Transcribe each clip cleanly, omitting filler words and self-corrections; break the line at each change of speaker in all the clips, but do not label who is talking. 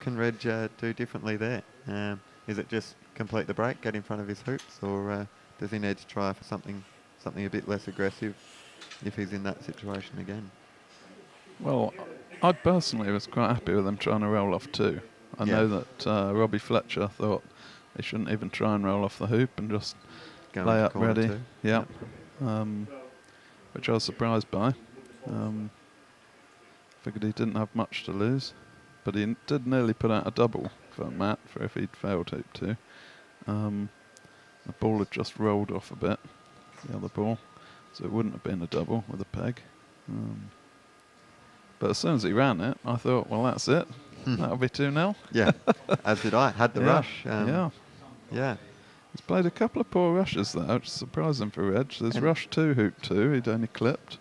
can Reg do differently there? Is it just complete the break, get in front of his hoops, or does he need to try for something a bit less aggressive if he's in that situation again?
Well, I personally was quite happy with him trying to roll off too. I know that Robbie Fletcher thought he shouldn't even try and roll off the hoop and just
Go
lay
into
up
corner
ready.
two.
Yeah. Which I was surprised by. Figured he didn't have much to lose, but he did nearly put out a double for Matt for if he'd failed hoop two. The ball had just rolled off a bit, the other ball, so it wouldn't have been a double with a peg. But as soon as he ran it, I thought, well, that's it. That'll be 2-0.
Yeah, as did I. Had the rush.
Yeah. He's played a couple of poor rushes there, which is surprising for Reg. There's rush 2, hoop 2, he'd only clipped.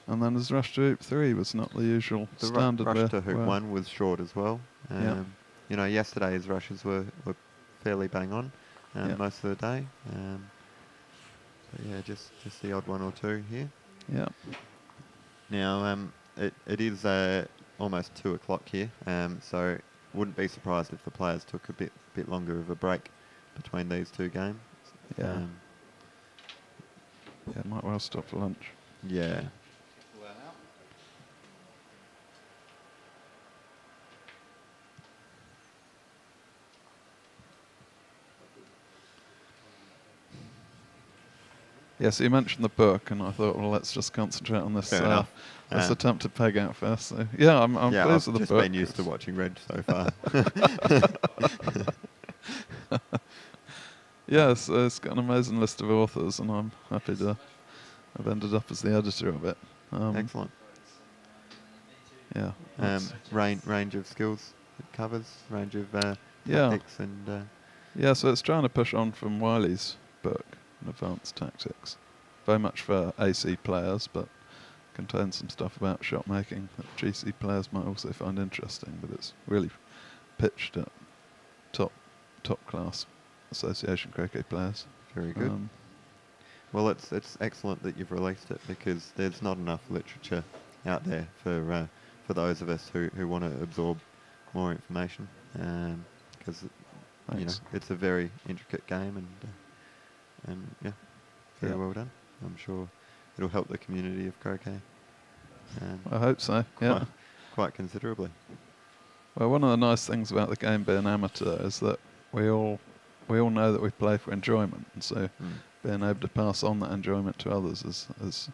And then there's rush to hoop 3 was not the usual standard.
The rush to hoop 1 was short as well. You know, yesterday's rushes were fairly bang on most of the day. But yeah, just the odd 1 or 2 here.
Yeah.
Now, it is almost 2 o'clock here, so wouldn't be surprised if the players took a bit longer of a break between these 2 games.
Yeah. Might well stop for lunch.
Yeah.
Yes, you mentioned the book, and I thought, well, let's just concentrate on this. This attempted peg out first. So yeah, I'm pleased with the book.
I've just been used to watching Reg so far.
Yes, it's got an amazing list of authors, and I'm happy to have ended up as the editor of it.
Excellent.
Yeah.
Range of skills it covers, range of tactics and.
Yeah, so it's trying to push on from Wiley's book, Advanced Tactics, very much for AC players, but contains some stuff about shot making that GC players might also find interesting. But it's really pitched at top class association croquet players.
Very good. Well, it's excellent that you've released it, because there's not enough literature out there for those of us who want to absorb more information, because you know, it's a very intricate game, and yeah, very well done. I'm sure it'll help the community of croquet.
I hope so. Yeah,
quite considerably.
Well, one of the nice things about the game being amateur is that we all know that we play for enjoyment, and so being able to pass on that enjoyment to others is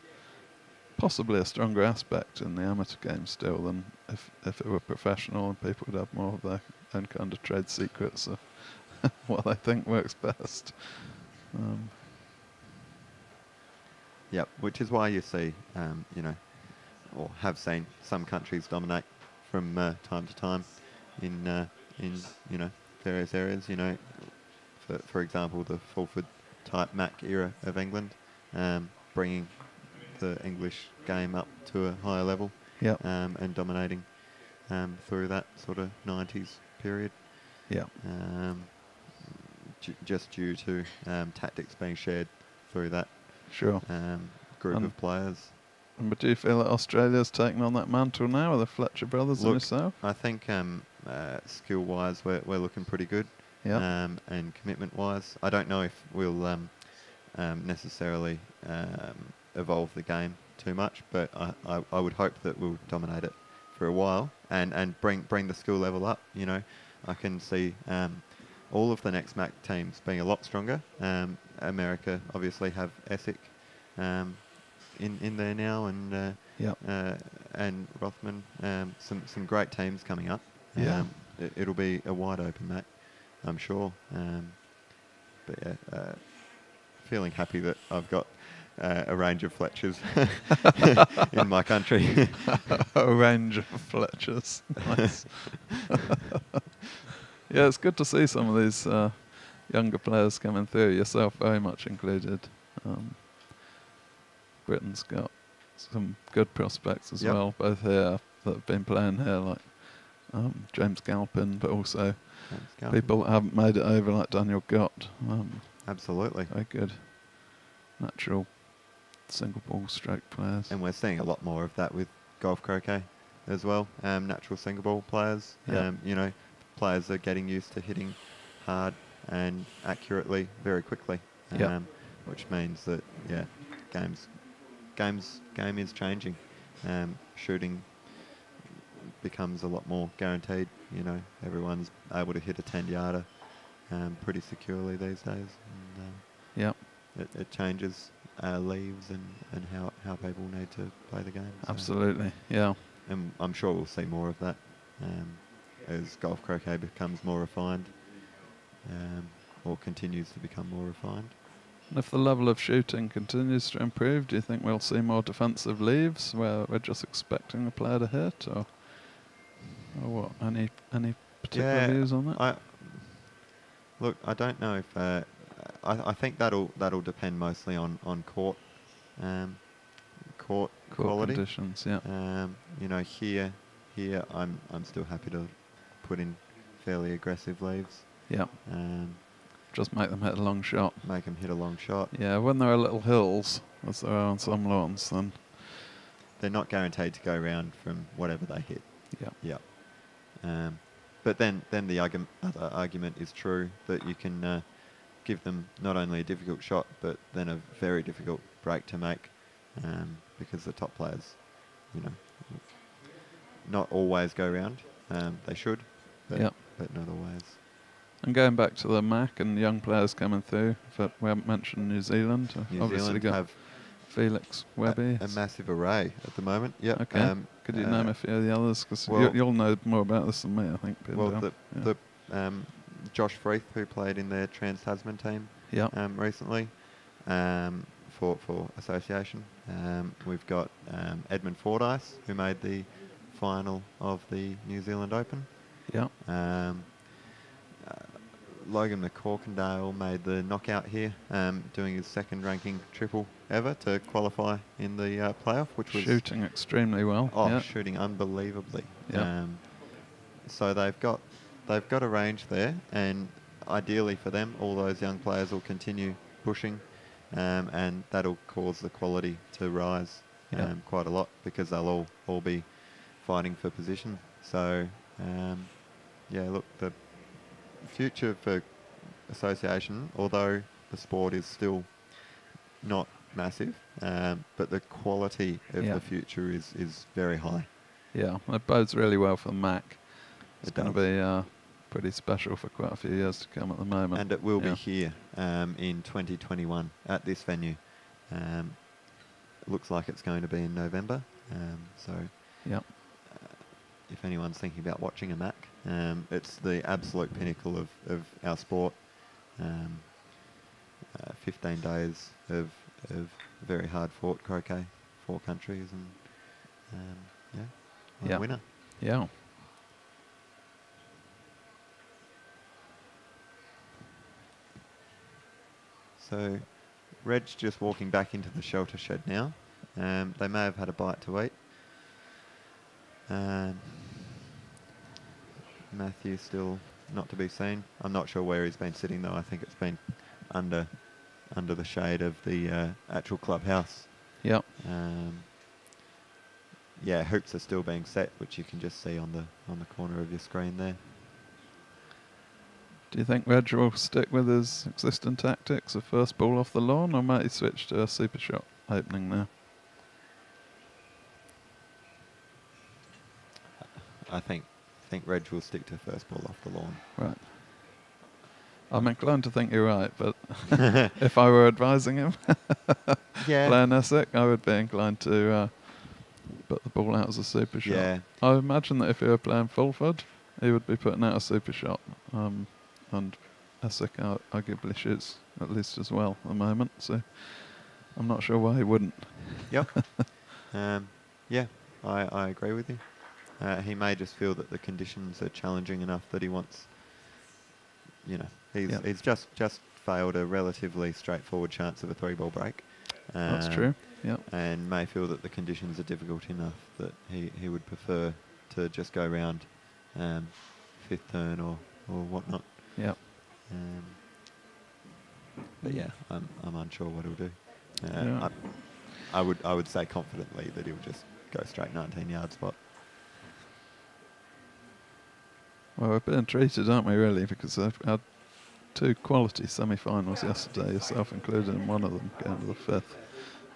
possibly a stronger aspect in the amateur game still than if it were professional, and people would have more of their own kind of trade secrets of what they think works best.
Yeah, which is why you see, you know, or have seen some countries dominate from time to time in you know, various areas. You know, for example, the Fulford type Mac era of England, bringing the English game up to a higher level, and dominating through that sort of 90s period.
Yeah.
Just due to tactics being shared through that group of players.
But do you feel that Australia's taken on that mantle now with the Fletcher brothers and yourself?
I think skill-wise we're looking pretty good.
Yeah.
And commitment-wise, I don't know if we'll necessarily evolve the game too much, but I would hope that we'll dominate it for a while and bring the skill level up. You know, I can see all of the next MAC teams being a lot stronger. America obviously have Essex in there now, and Rothman, some great teams coming up. It'll be a wide open MAC, I'm sure. But yeah, feeling happy that I've got a range of Fletchers in my country.
A range of Fletchers. Nice. Yeah, it's good to see some of these younger players coming through, yourself very much included. Britain's got some good prospects as well, both here that have been playing here, like James Galpin, but also people that haven't made it over, like Daniel Gott.
Absolutely.
Very good natural single ball stroke players.
And we're seeing a lot more of that with golf croquet as well. Natural single ball players. You know, players are getting used to hitting hard and accurately very quickly,
Yep.
which means that game is changing. Shooting becomes a lot more guaranteed. You know, everyone's able to hit a 10-yarder pretty securely these days. And,
Yep.
it changes leaves and how people need to play the game. So.
Absolutely. Yeah.
And I'm sure we'll see more of that as golf croquet becomes more refined or continues to become more refined.
And if the level of shooting continues to improve, do you think we'll see more defensive leaves where we're just expecting the player to hit, or what? Any particular views on that?
I don't know if I think that'll depend mostly on court quality
conditions. Yeah.
You know, here I'm still happy to put in fairly aggressive leaves.
Yeah. Just make them hit a long shot.
Make them hit a long shot.
Yeah, when there are little hills, as there are on some lawns, then
they're not guaranteed to go round from whatever they hit.
Yeah.
Yeah. But then the other argument is true that you can give them not only a difficult shot, but then a very difficult break to make, because the top players, you know, not always go round. They should, but not always.
And going back to the MAC and young players coming through, but we haven't mentioned New Zealand.
New Zealand have
Felix Webby.
A massive array at the moment. Yeah.
Okay. Could you name a few of the others? Because you'll know more about this than me, I think.
The Josh Freeth, who played in their Trans-Tasman team recently for association. We've got Edmund Fordyce, who made the final of the New Zealand Open.
Yeah.
Logan McCorkindale made the knockout here, doing his second ranking triple ever to qualify in the playoff, which was
shooting extremely well.
Shooting unbelievably.
Yeah.
So they've got a range there, and ideally for them, all those young players will continue pushing, and that'll cause the quality to rise quite a lot, because they'll all be fighting for position. So look, the future for association, although the sport is still not massive, but the quality of the future is very high.
Yeah, it bodes really well for the MAC. It's going to be pretty special for quite a few years to come at the moment.
And it will be here in 2021 at this venue. Looks like it's going to be in November. If anyone's thinking about watching a MAC, it's the absolute pinnacle of our sport. 15 days of very hard fought croquet, 4 countries, and a winner.
Yeah.
So, Reg's just walking back into the shelter shed now. They may have had a bite to eat. Matthew still not to be seen. I'm not sure where he's been sitting though. I think it's been under the shade of the actual clubhouse.
Yep.
Hoops are still being set, which you can just see on the corner of your screen there.
Do you think Reg will stick with his existing tactics of first ball off the lawn, or might he switch to a super shot opening now?
I think Reg will stick to first ball off the lawn.
Right. I'm inclined to think you're right, but if I were advising him, playing Essex, I would be inclined to put the ball out as a super shot.
Yeah.
I imagine that if he were playing Fulford, he would be putting out a super shot. And Essex arguably shoots at least as well at the moment, so I'm not sure why he wouldn't.
Yep. I agree with you. He may just feel that the conditions are challenging enough that he wants, he's just failed a relatively straightforward chance of a 3-ball break.
That's true. Yep.
And may feel that the conditions are difficult enough that he would prefer to just go round 5th turn or whatnot.
Yep.
But I'm unsure what he'll do. I would say confidently that he'll just go straight 19-yard spot.
Well, we're being treated, aren't we, really? Because I've had 2 quality semi-finals yesterday, yourself included in one of them, going to the 5th.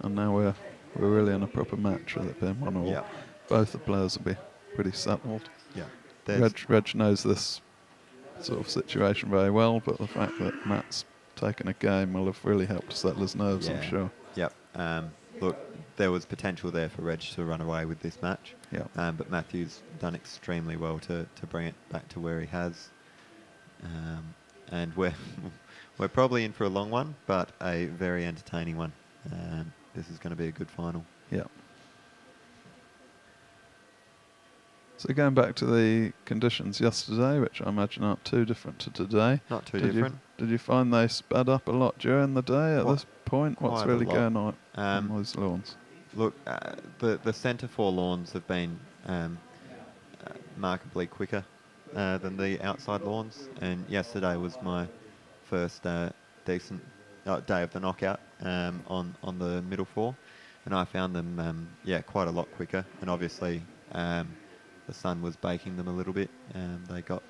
And now we're really in a proper match with it being 1-1.
Yeah.
Both the players will be pretty settled.
Yeah.
Reg knows this sort of situation very well, but the fact that Matt's taken a game will have really helped to settle his nerves, I'm sure.
Yep. Look, there was potential there for Reg to run away with this match.
Yep.
But Matthew's done extremely well to bring it back to where he has. And we're probably in for a long one, but a very entertaining one. This is going to be a good final.
Yeah. So going back to the conditions yesterday, which I imagine aren't too different to today.
Not too different.
Did you find they sped up a lot during the day at this point? What's really going on those lawns?
Look, the centre 4 lawns have been markedly quicker than the outside lawns, and yesterday was my first decent day of the knockout on the middle 4, and I found them quite a lot quicker, and obviously the sun was baking them a little bit. They got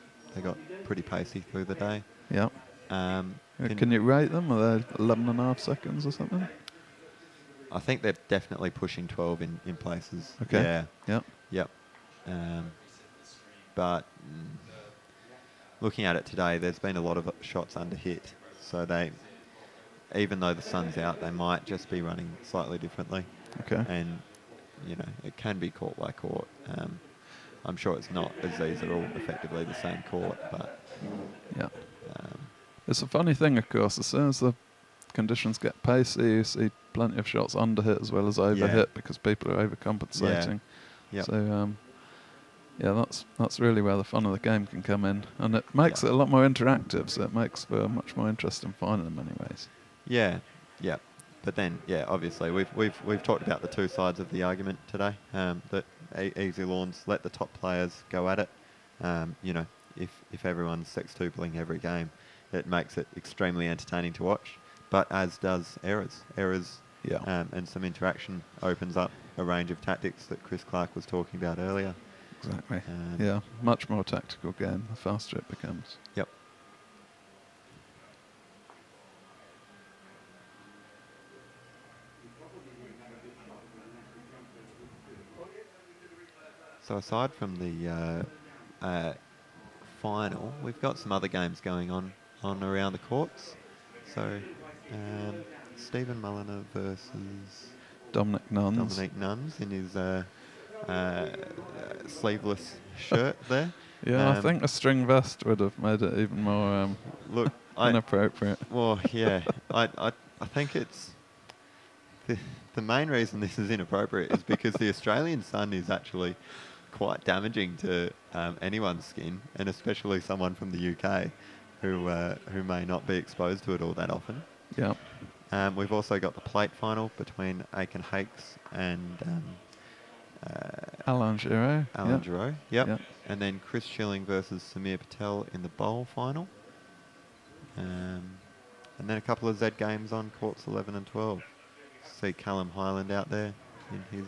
pretty pacey through the day.
Yeah. Can you rate them? Are they 11.5 seconds or something?
I think they're definitely pushing 12 in places.
Okay.
Yeah.
Yep.
But looking at it today, there's been a lot of shots under hit. So they, even though the sun's out, they might just be running slightly differently.
Okay.
And, it can be court by court. I'm sure it's not, as these are all effectively the same court, but...
Yeah. It's a funny thing, of course. As soon as the conditions get pacey, you see plenty of shots under hit as well as over hit because people are overcompensating.
Yeah.
So, that's really where the fun of the game can come in. And it makes it a lot more interactive, so it makes for a much more interesting final in many ways.
Yeah. But then, obviously, we've talked about the two sides of the argument today. That easy lawns let the top players go at it. If everyone's sextupling every game, it makes it extremely entertaining to watch. But as does errors. And some interaction opens up a range of tactics that Chris Clark was talking about earlier.
Exactly. Much more tactical game the faster it becomes.
Yep. So aside from the final, we've got some other games going on around the courts. So Stephen Mulliner versus
Dominic Nuns
in his sleeveless shirt there.
Yeah, I think a string vest would have made it even more inappropriate.
Well, yeah, I think it's the main reason this is inappropriate is because the Australian sun is actually quite damaging to anyone's skin, and especially someone from the UK who may not be exposed to it all that often.
Yeah.
We've also got the plate final between Aiken Hakes and
Alain Giraud.
Giraud. Yep. And then Chris Schilling versus Samir Patel in the bowl final. And then a couple of Z games on courts 11 and 12. See Callum Highland out there in his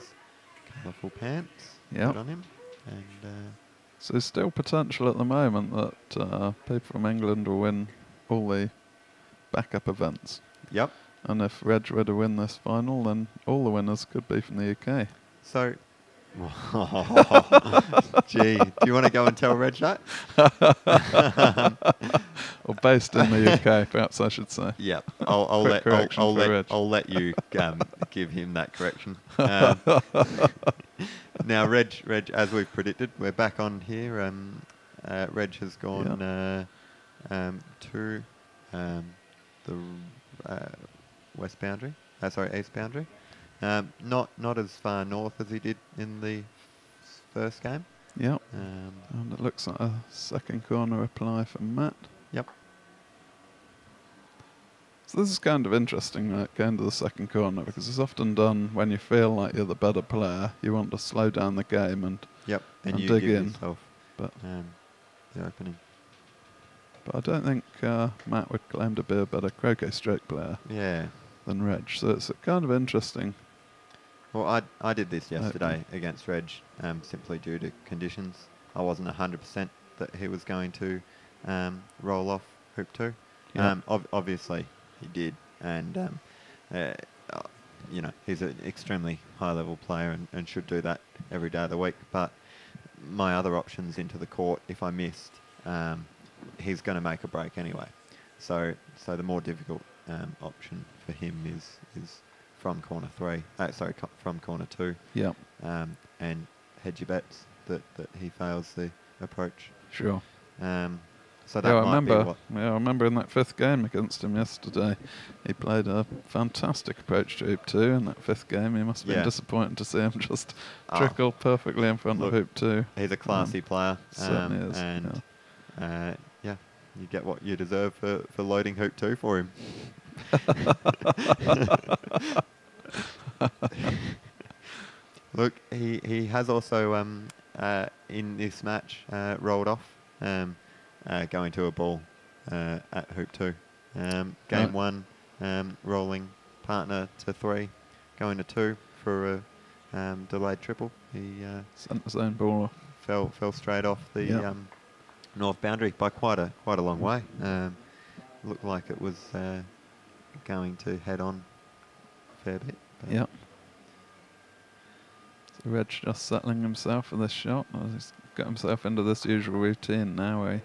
colourful pants.
Yep.
Good on him. And
so there's still potential at the moment that people from England will win all the backup events.
Yep.
And if Reg were to win this final, then all the winners could be from the UK.
So, gee, do you want to go and tell Reg that?
Or based in the UK, perhaps I should say.
Yeah, I'll let you give him that correction. Now, Reg, as we've predicted, we're back on here. Reg has gone to the west boundary. East boundary. Not as far north as he did in the first game.
Yep. And it looks like a second corner reply from Matt.
Yep.
So this is kind of interesting, going to the second corner, because it's often done when you feel like you're the better player. You want to slow down the game and
you
dig
give
in.
Yourself,
but
the opening.
But I don't think Matt would claim to be a better croquet stroke player than Reg. So it's kind of interesting.
Well, I did this yesterday against Reg simply due to conditions. I wasn't 100% that he was going to roll off hoop 2.
Yeah.
Obviously, he did, and uh, uh, he's an extremely high-level player and should do that every day of the week. But my other options into the court, if I missed, he's going to make a break anyway. So the more difficult option for him is from corner 3. From corner 2.
Yeah.
And hedge your bets that he fails the approach.
Sure.
So that might be what.
Yeah, I remember in that 5th game against him yesterday, he played a fantastic approach to hoop 2. In that 5th game, he must have been disappointed to see him just trickle perfectly in front of hoop 2.
He's a classy player,
certainly is.
And you get what you deserve for loading hoop 2 for him. Look, he has also in this match rolled off going to a ball at hoop 2. Game 1, rolling partner to 3, going to 2 for a delayed triple. He
sent his own ball off.
Fell straight off the north boundary by quite a long way. Looked like it was going to head on a fair bit.
Yeah. So Reg just settling himself for this shot. He's got himself into this usual routine now where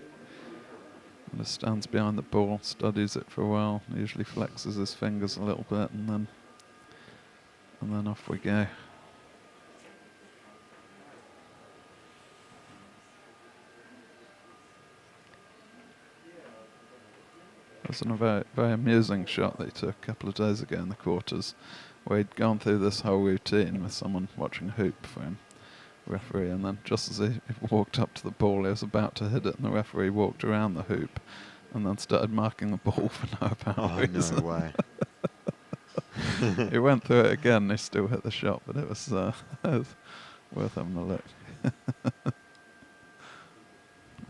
he just stands behind the ball, studies it for a while, usually flexes his fingers a little bit, and then off we go. It was a very, very amusing shot that he took a couple of days ago in the quarters, where he'd gone through this whole routine with someone watching hoop for him, referee, and then just as he walked up to the ball, he was about to hit it, and the referee walked around the hoop and then started marking the ball for no apparent reason.
Oh, no way.
He went through it again, and he still hit the shot, but it was worth having a look.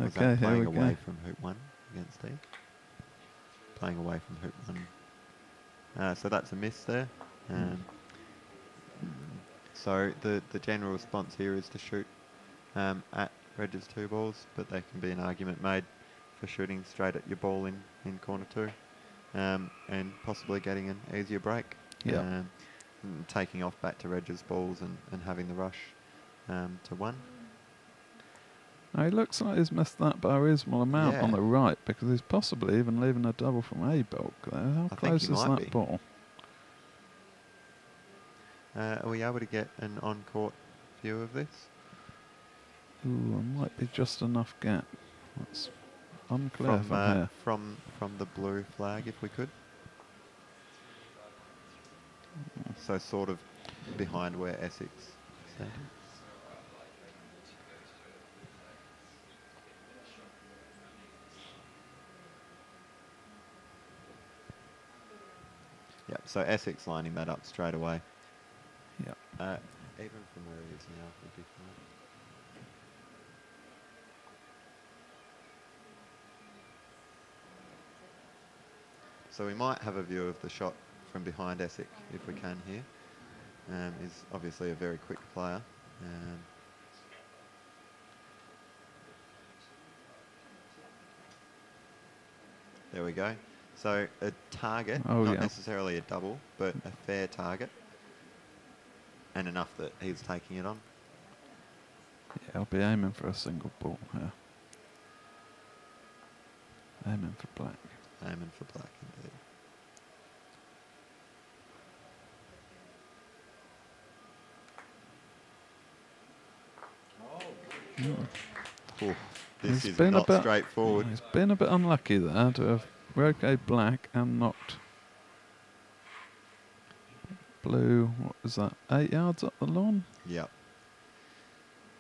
Okay, here we go.
Playing away from hoop 1 against Steve. Playing away from hoop 1. So that's a miss there. So the general response here is to shoot at Reg's 2 balls, but there can be an argument made for shooting straight at your ball in corner 2 and possibly getting an easier break.
Yeah.
Taking off back to Reg's balls and having the rush to 1.
Now he looks like he's missed that by a reasonable amount on the right, because he's possibly even leaving a double from A bulk there. How close is that ball?
Are we able to get an on-court view of this?
Ooh, it might be just enough gap. That's unclear from here.
From the blue flag, if we could. So sort of behind where Essex standing. Yep, so Essex lining that up straight away.
Yep.
Even from where he is now would be fine. So we might have a view of the shot from behind Essex if we can here. He's obviously a very quick player. There we go. So a target, not necessarily a double, but a fair target. And enough that he's taking it on.
Yeah, I'll be aiming for a single ball here. Aiming for black.
Aiming for black, indeed. Ooh, this is not straightforward.
He's been a bit unlucky there to have Croquet black and knocked blue, what was that, 8 yards up the lawn?
Yep.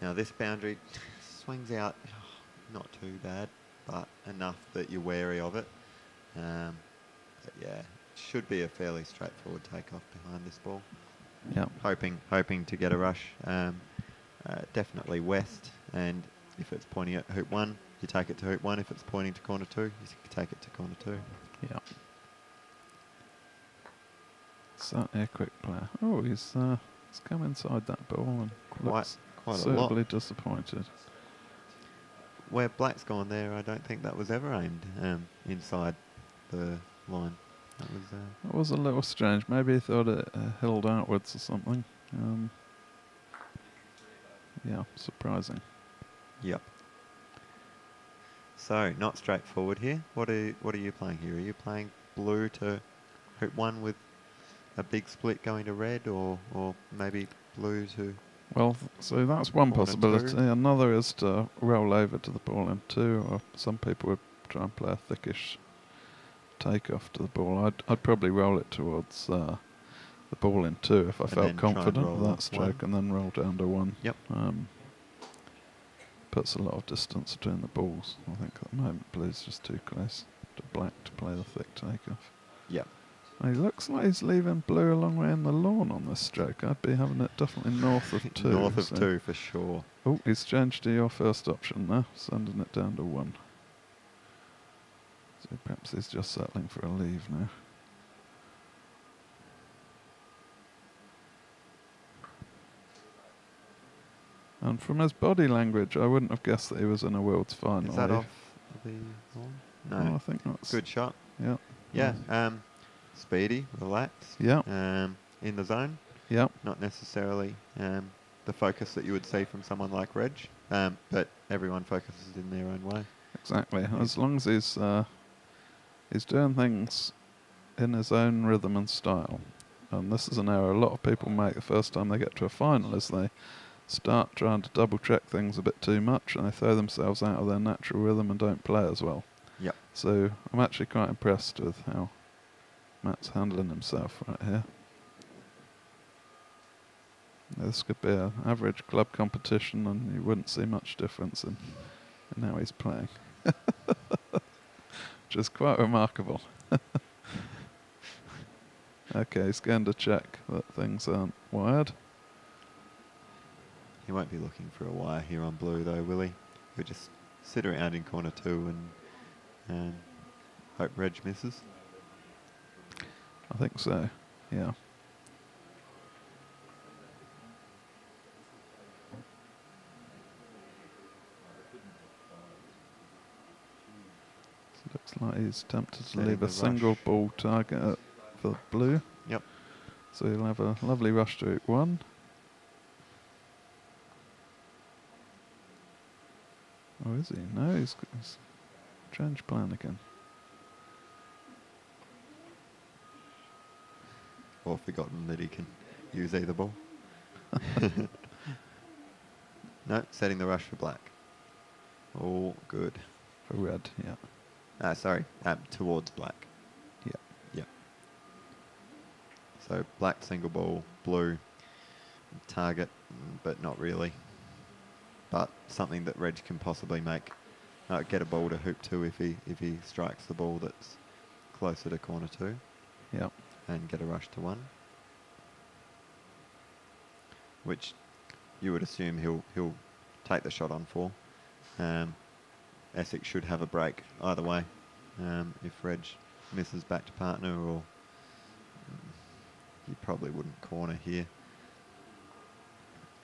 Now this boundary swings out, not too bad, but enough that you're wary of it. But yeah, should be a fairly straightforward takeoff behind this ball.
Yep.
Hoping to get a rush. Definitely west, and if it's pointing at hoop 1, you take it to hoop 1. If it's pointing to corner 2, you take it to corner 2.
Yeah. Certainly a quick player. Oh, he's come inside that ball and looks
quite
suitably disappointed.
where black's gone there, I don't think that was ever aimed inside the line. That was.
It was a little strange. Maybe he thought it held outwards or something. Yeah, surprising.
Yep. So not straightforward here. What are you playing here? Are you playing blue to hoop one with a big split going to red, or maybe blue to?
Well, so that's one
Corner
possibility.
two.
Another is to roll over to the ball in two, or some people would try and play a thickish take-off to the ball. I'd probably roll it towards the ball in two if I
And
felt
then try and
confident
roll
with that
off
stroke,
one.
and then roll down to one.
Yep.
Puts a lot of distance between the balls. I think at the moment blue's just too close to black to play the thick take-off.
Yep.
He looks like he's leaving blue a long way in the lawn on this stroke. I'd be having it definitely north of two.
North of two for sure.
Oh, he's changed to your first option now, sending it down to one. So perhaps he's just settling for a leave now. And from his body language, I wouldn't have guessed that he was in a World's final.
Is that off the lawn? No.
Oh, I think that's
Good shot.
Yeah.
Yeah. Speedy, relaxed.
Yeah.
In the zone.
Yeah.
Not necessarily the focus that you would see from someone like Reg, but everyone focuses in their own way.
Exactly. As long as he's doing things in his own rhythm and style. And this is an error a lot of people make the first time they get to a final, is they start trying to double check things a bit too much and they throw themselves out of their natural rhythm and don't play as well.
Yep.
So I'm actually quite impressed with how Matt's handling himself right here. This could be an average club competition and you wouldn't see much difference in how he's playing. Which is quite remarkable. Okay, he's going to check that things aren't wired.
He won't be looking for a wire here on blue though, will he? He'll just sit around in corner two and hope Reg misses.
I think so, yeah. Looks like he's tempted to leave a single ball target for blue.
Yep.
So he'll have a lovely rush to hoop one. Oh, is he? No, he's change plan again.
Or forgotten that he can use either ball. No, setting the rush for black. All good.
For red, yeah.
Sorry, towards black.
Yeah.
Yep. So black single ball, blue target, but not really. But something that Reg can possibly make. Get a ball to hoop two if he strikes the ball that's closer to corner two.
Yep.
And get a rush to one. Which you would assume he'll take the shot on for. Essex should have a break either way. If Reg misses back to partner, or you probably wouldn't corner here.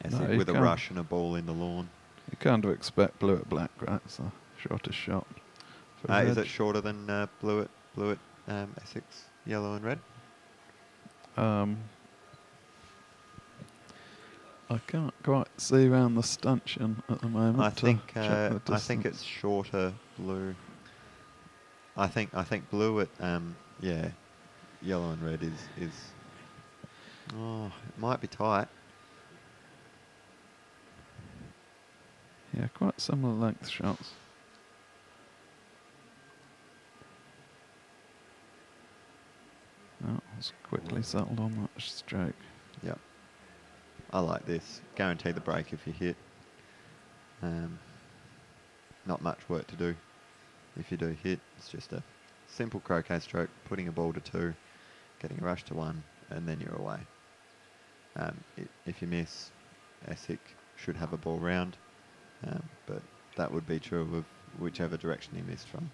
Essex
No,
with a rush and a ball in the lawn.
You kind of expect blue at black, right? It's the shortest shot.
Is it shorter than blue at Essex, yellow and red?
I can't quite see around the stanchion at the moment.
I think it's shorter blue. I think blue at yellow and red is it might be tight.
Yeah, quite similar length shots. Oh, it's quickly settled on that stroke.
Yep. I like this. Guarantee the break if you hit. Not much work to do if you do hit. It's just a simple croquet stroke, putting a ball to two, getting a rush to one, and then you're away. If you miss, Essex should have a ball round, but that would be true of whichever direction he missed from.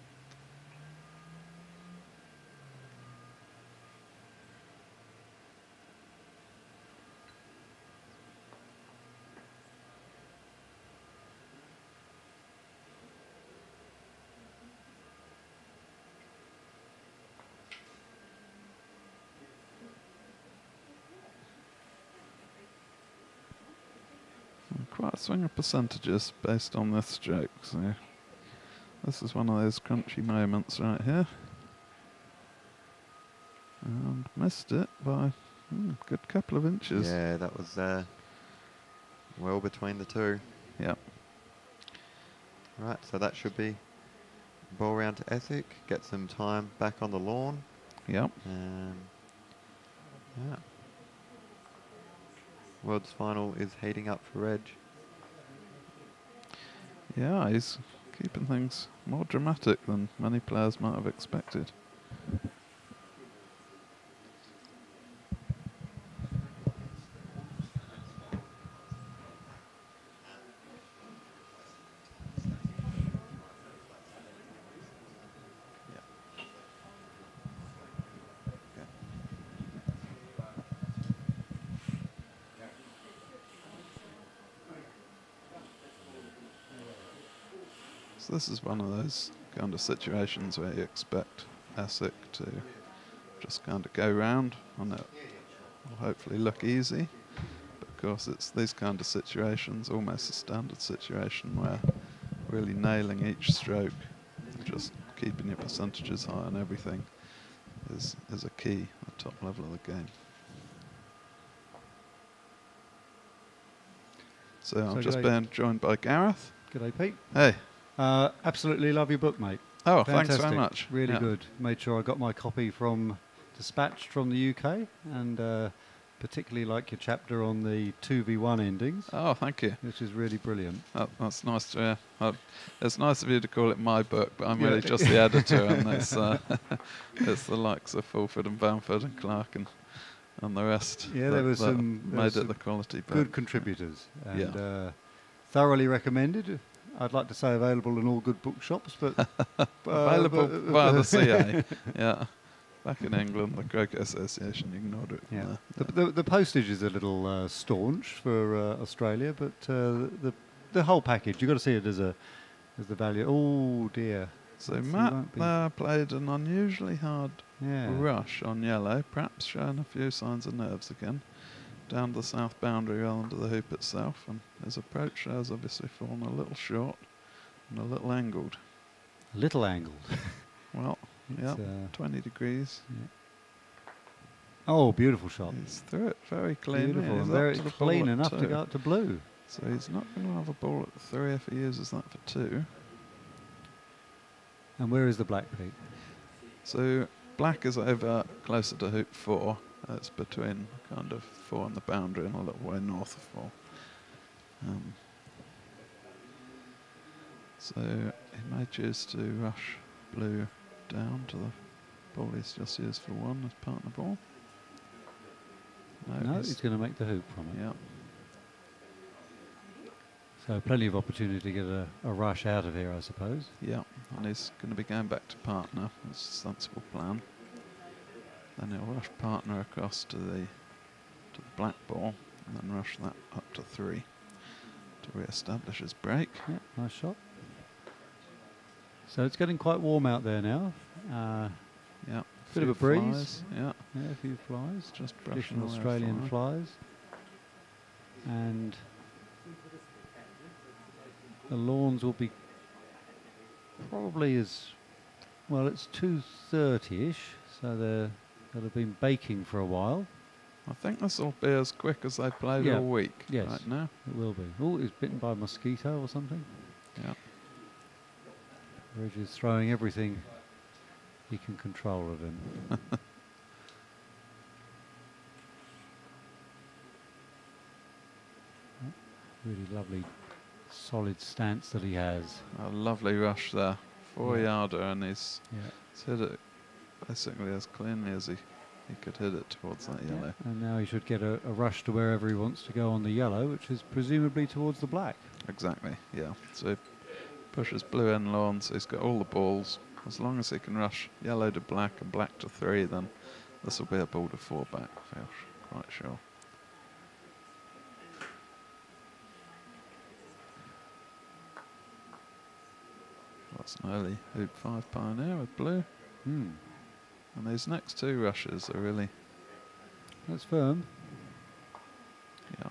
quite a swing of percentages based on this stroke. So this is one of those crunchy moments right here. And missed it by a good couple of inches.
Yeah, that was well between the two.
Yep.
Right, so that should be ball round to Essex. Get some time back on the lawn.
Yep.
Yeah. World's final is heating up for Reg.
Yeah, he's keeping things more dramatic than many players might have expected. So this is one of those kind of situations where you expect Essex to just kind of go round and it will hopefully look easy. But of course it's these kind of situations, almost a standard situation where really nailing each stroke and just keeping your percentages high and everything is a key at the top level of the game. So I'm just being joined by Gareth.
G'day, Pete.
Hey.
Absolutely love your book, mate.
Oh,
Fantastic.
thanks very much.
Really good. Made sure I got my copy from dispatched from the UK, and particularly like your chapter on the 2v1 endings.
Oh, thank you.
Which is really brilliant.
That's nice to hear. It's nice of you to call it my book, but I'm really just the editor, and it's the likes of Fulford and Bamford and Clark and the rest.
Yeah, there was some
made it the quality book.
Good contributors, and thoroughly recommended. I'd like to say available in all good bookshops, but
available via the CA. Yeah, back in England, the Croquet Association, you can order it.
Yeah, the postage is a little staunch for Australia, but the whole package, you've got to see it as the value. Oh dear.
So Matt played an unusually hard rush on yellow, perhaps showing a few signs of nerves again, down the south boundary rather than to the hoop itself, and his approach has obviously fallen a little short and a little angled.
A little angled?
Well, yeah, 20 degrees.
Yeah. Oh, beautiful shot.
He's through it very cleanly.
Beautiful, and very clean enough to go up to blue.
So he's not going to have a ball at 3 if he uses that for 2.
And where is the black, Pete?
So black is over closer to hoop 4. It's between kind of 4 and the boundary and a little way north of 4. So he may choose to rush blue down to the ball he's just used for 1 as partner ball.
No, he's going to make the hoop from it.
Yeah.
So plenty of opportunity to get a rush out of here, I suppose.
Yeah, and he's going to be going back to partner. That's a sensible plan. Then he'll rush partner across to the black ball, and then rush that up to 3 to re-establish his break.
Yeah, nice shot. So it's getting quite warm out there now.
Yeah,
bit of a breeze.
Flies, yeah,
a few flies.
Just
brushing Australian flies. And the lawns will be probably it's 2:30ish, so they'll have been baking for a while.
I think this will be as quick as they played all week.
Yes,
right now.
It will be. Oh, he's bitten by a mosquito or something.
Yeah.
Reg is throwing everything he can control of him. Really lovely, solid stance that he has.
A lovely rush there. 4-yarder, and he's hit it basically as cleanly as he could hit it towards that yellow.
And now he should get a rush to wherever he wants to go on the yellow, which is presumably towards the black.
Exactly, yeah. So he pushes blue in lawn, so he's got all the balls. As long as he can rush yellow to black and black to 3, then this will be a ball to 4 back, I feel quite sure. That's an early hoop 5 pioneer with blue. And these next 2 rushes are really...
That's firm.
Yeah,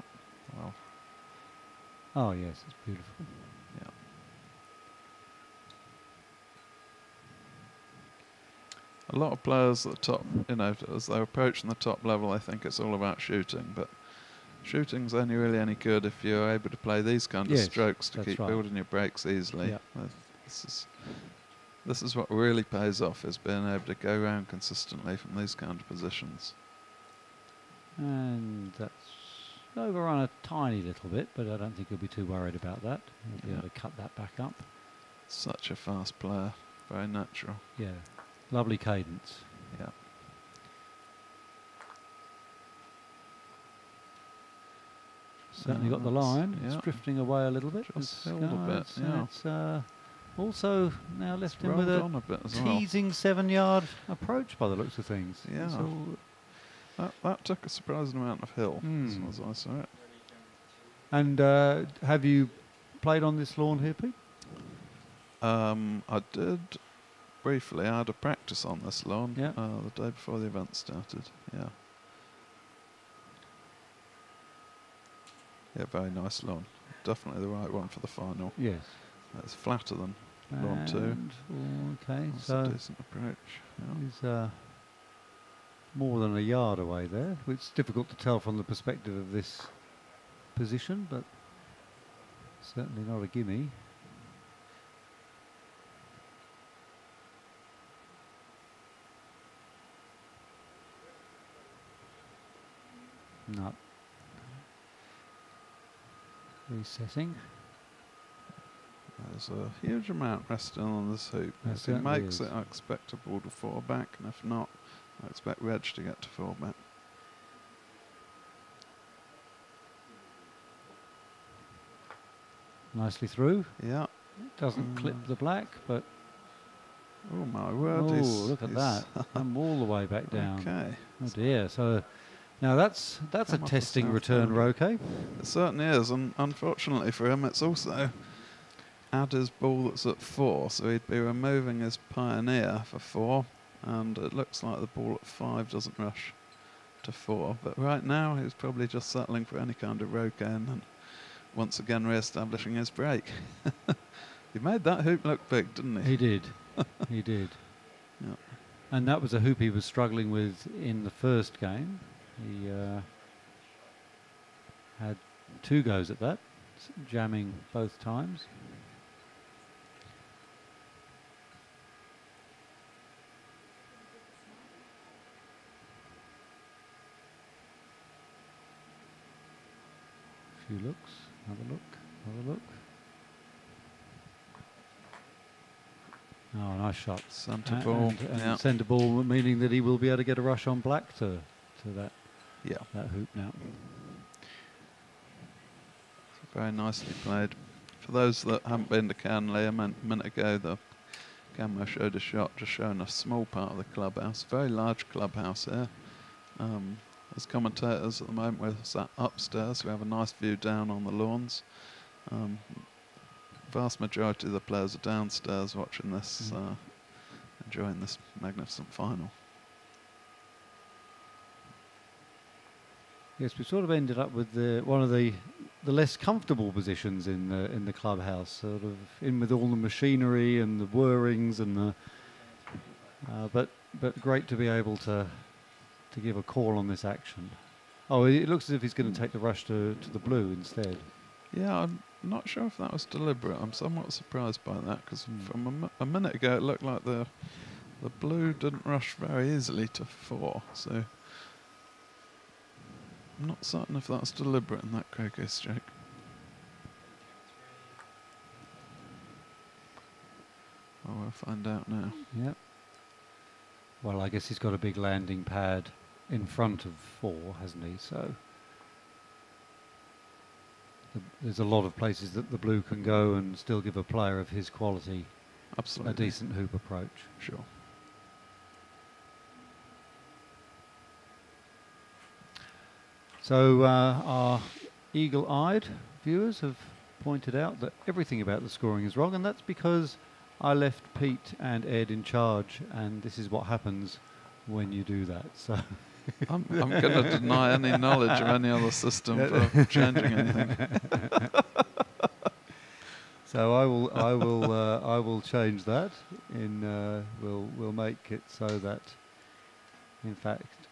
well...
Oh yes, it's beautiful.
Yeah. A lot of players at the top, as they're approaching the top level, I think it's all about shooting, but shooting's only really any good if you're able to play these kind of
Yes,
strokes to
that's
keep
right.
building your breaks easily.
Yeah.
This is what really pays off, is being able to go around consistently from these kind of positions.
And that's overrun a tiny little bit, but I don't think he'll be too worried about that. He'll be able to cut that back up.
Such a fast player, very natural.
Yeah, lovely cadence.
Yeah.
Certainly got the line. It's
Yeah.
drifting away a little bit.
Just held a bit, yeah.
It's also now left him with
Rolled
a
on a bit as well.
teasing 7-yard approach by the looks of things.
Yeah.
So,
That took a surprising amount of hill, as I saw it.
and have you played on this lawn here, Pete?
I did briefly. I had a practice on this lawn
Yeah.
the day before the event started. Yeah. Yeah, very nice lawn. Definitely the right one for the final.
Yes.
It's flatter than lawn 2.
Okay,
That's
so
a decent approach. Yeah.
he's more than a yard away there, which is difficult to tell from the perspective of this position, but certainly not a gimme. No. Resetting.
There's a huge amount resting on this hoop.
There
If he
certainly
makes
is.
it, I expect a ball to 4 back, and if not, I expect Reg to get to 4 back.
Nicely through.
Yeah.
Doesn't clip the black, but
Oh my word!
oh,
he's-
look at
he's
that! Come all the way back down.
Okay.
Oh dear. So now that's a
Come off the
testing
south
return,
boundary.
Roque.
It certainly is, and unfortunately for him, it's also at his ball that's at 4, so he'd be removing his Pioneer for 4, and it looks like the ball at 5 doesn't rush to 4. But right now, he's probably just settling for any kind of Roque and once again re-establishing his break. He made that hoop look big, didn't he?
He did. He did.
Yeah.
And that was a hoop he was struggling with in the first game. He had 2 goes at that, jamming both times. A few looks, another look, another look. Oh, nice shot.
Centre
And-
ball.
and
Yeah.
centre ball, meaning that he will be able to get a rush on black to that
Yeah.
hoop now.
Very nicely played. For those that haven't been to Canley, a minute ago, the camera showed a shot just showing a small part of the clubhouse. Very large clubhouse here. As commentators at the moment, we're sat upstairs. We have a nice view down on the lawns. Vast majority of the players are downstairs watching this, enjoying this magnificent final.
Yes, we sort of ended up with one of the less comfortable positions in the clubhouse, sort of in with all the machinery and the whirrings and the. But great to be able to give a call on this action. Oh, it looks as if he's going to take the rush to the blue instead.
Yeah, I'm not sure if that was deliberate. I'm somewhat surprised by that, because from a minute ago it looked like the blue didn't rush very easily to 4, so I'm not certain if that's deliberate in that croquet stroke. Well, we'll find out now.
Yep. Well, I guess he's got a big landing pad in front of 4, hasn't he? So there's a lot of places that the blue can go and still give a player of his quality
Absolutely.
a decent hoop approach.
Sure.
So our eagle-eyed viewers have pointed out that everything about the scoring is wrong, and that's because I left Pete and Ed in charge, and this is what happens when you do that. So
I'm going to deny any knowledge of any other system for changing anything.
So I will change that. We'll make it so that, in fact,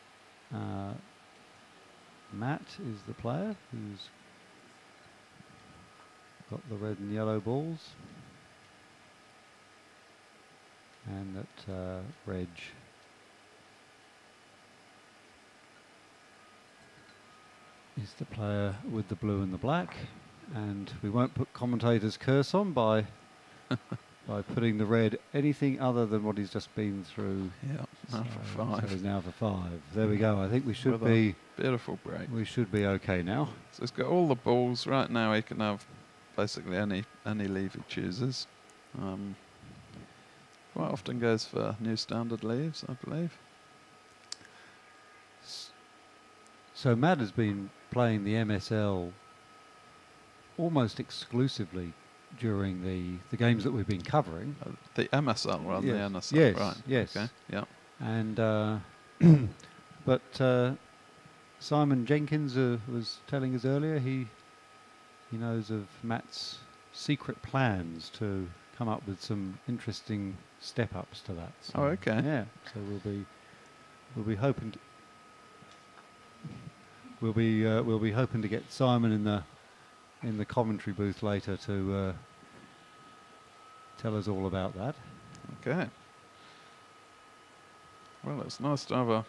Matt is the player who's got the red and yellow balls, and that Reg is the player with the blue and the black. And we won't put commentator's curse on by putting the red anything other than what he's just been through.
Yeah, now for 5.
So he's now for 5. There we go. I think we should
With a
be
beautiful break.
We should be okay now.
So he's got all the balls. Right now he can have basically any leave he chooses. Quite often goes for new standard leaves, I believe.
So Matt has been playing the MSL almost exclusively during the games that we've been covering.
The MSL rather than the NSL,
yes,
right?
Yes.
Okay. Yeah.
And but Simon Jenkins was telling us earlier he knows of Matt's secret plans to come up with some interesting step-ups to that. So
Oh, okay.
Yeah. So we'll be hoping to we'll be hoping to get Simon in the commentary booth later to tell us all about that.
Okay. Well, it's nice to have a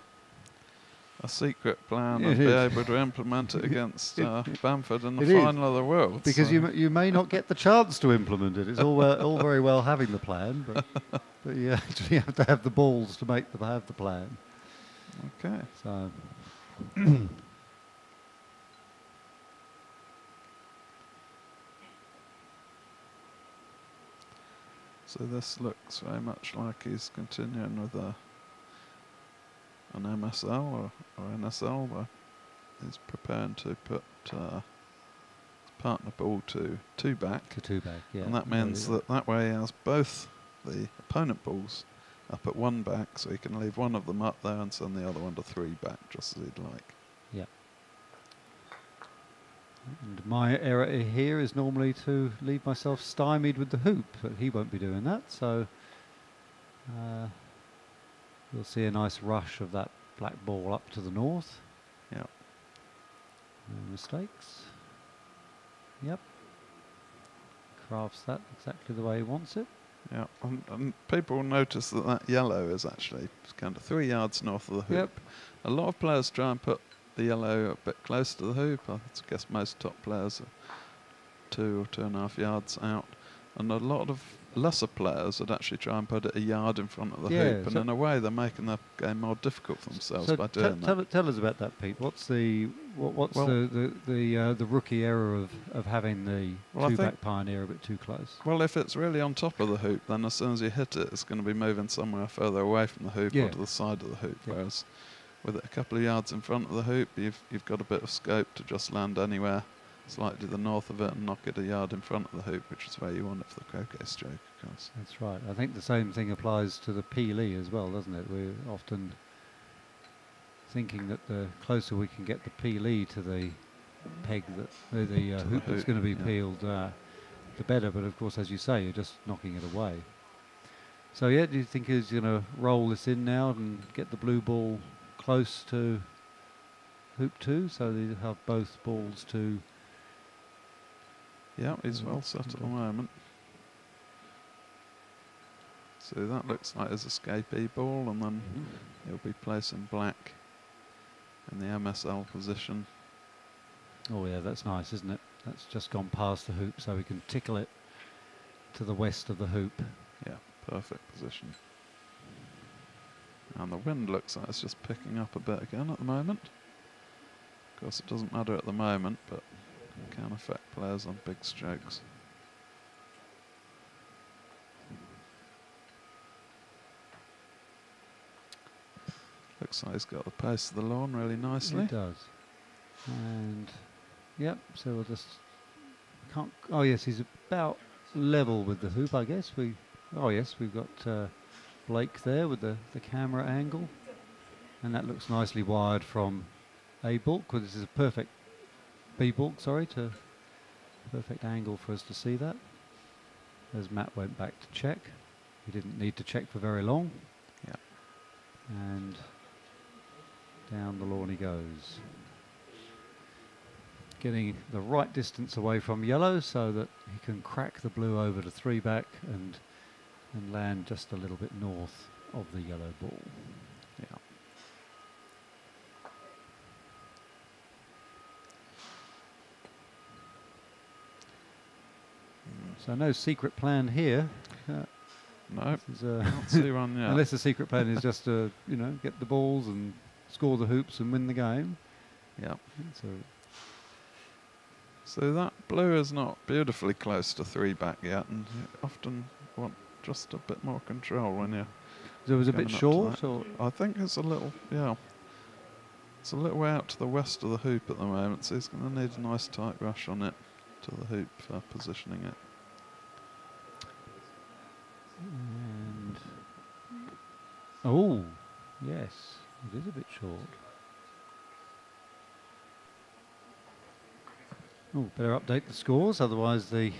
secret plan and be able to implement it against Bamford in the final of the World.
Because
so
you may not get the chance to implement it. It's all very well having the plan, but you actually have to have the balls to have the plan.
Okay.
So.
So this looks very much like he's continuing with an MSL or NSL, where he's preparing to put his partner ball to 2 back.
To 2 back, yeah.
And that means that way he has both the opponent balls up at 1 back, so he can leave one of them up there and send the other one to 3 back, just as he'd like.
Yeah. And my error here is normally to leave myself stymied with the hoop, but he won't be doing that, so we'll see a nice rush of that black ball up to the north.
Yeah.
No mistakes. Yep. Crafts that exactly the way he wants it.
Yeah, and people notice that yellow is actually kind of 3 yards north of the hoop.
Yep.
A lot of players try and put the yellow a bit close to the hoop. I guess most top players are 2 or 2.5 yards out, and a lot of lesser players would actually try and put it a yard in front of the hoop, and in a way they're making the game more difficult for themselves by doing that.
Tell us about that, Pete. What's the rookie error of having the 2 back pioneer a bit too close?
Well, if it's really on top of the hoop, then as soon as you hit it, it's going to be moving somewhere further away from the hoop or to the side of the hoop.
Yeah.
Whereas with it a couple of yards in front of the hoop, you've got a bit of scope to just land anywhere slightly to the north of it and knock it a yard in front of the hoop, which is where you want it for the croquet stroke, of course.
That's right. I think the same thing applies to the peelee as well, doesn't it? We're often thinking that the closer we can get the peelee to the peg, the hoop that's going to be peeled, the better. But of course, as you say, you're just knocking it away. So yeah, do you think he's going to roll this in now and get the blue ball close to hoop 2, so they have both balls to...
Yeah, he's well set at the moment. So that looks like his escapee ball, and then he'll be placing black in the MSL position.
Oh yeah, that's nice, isn't it? That's just gone past the hoop, so we can tickle it to the west of the hoop.
Yeah, perfect position. And the wind looks like it's just picking up a bit again at the moment. Of course, it doesn't matter at the moment, but it can affect players on big strokes. Looks like he's got the pace of the lawn really nicely.
It does. And yep, so we'll just can't. Oh yes, he's about level with the hoop, I guess. Oh yes, we've got Blake there with the camera angle, and that looks nicely wired from A balk, because this is a perfect B balk, sorry, to perfect angle for us to see that. as Matt went back to check. He didn't need to check for very long.
Yeah.
And down the lawn he goes. Getting the right distance away from yellow so that he can crack the blue over to 3-back and land just a little bit north of the yellow ball.
Yeah.
So no secret plan here.
No,
This is,
can't see one yet.
unless the secret plan is just to, get the balls and score the hoops and win the game.
Yeah.
So
So that blue is not beautifully close to 3-back yet, and you often want just a bit more control when you're.
it was a bit
coming up to
short,
that.
or
I think it's a little, it's a little way out to the west of the hoop at the moment, so he's going to need a nice tight rush on it to the hoop for positioning it.
and oh, yes, it is a bit short. Oh, better update the scores, otherwise the